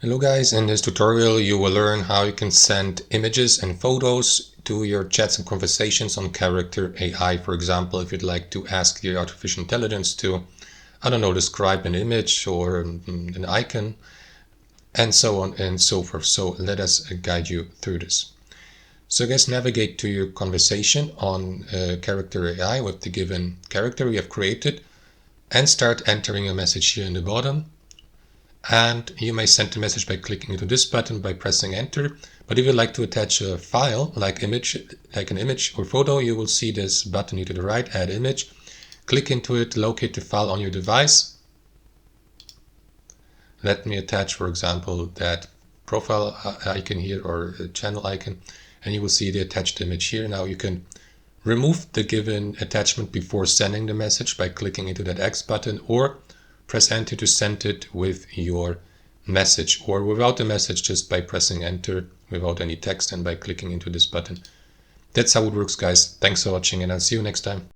Hello guys, in this tutorial you will learn how you can send images and photos to your chats and conversations on Character AI. For example, if you'd like to ask the artificial intelligence to, I don't know, describe an image or an icon and so on and so forth. So let us guide you through this. So guys, navigate to your conversation on Character AI with the given character you have created and start entering a message here in the bottom. And you may send the message by clicking into this button by pressing enter. But if you'd like to attach a file like an image or photo, you will see this button here to the right, add image. Click into it, locate the file on your device. Let me attach, for example, that profile icon here or channel icon, and you will see the attached image here. Now you can remove the given attachment before sending the message by clicking into that X button, or press enter to send it with your message, or without the message just by pressing enter without any text and by clicking into this button. That's how it works, guys. Thanks for watching, and I'll see you next time.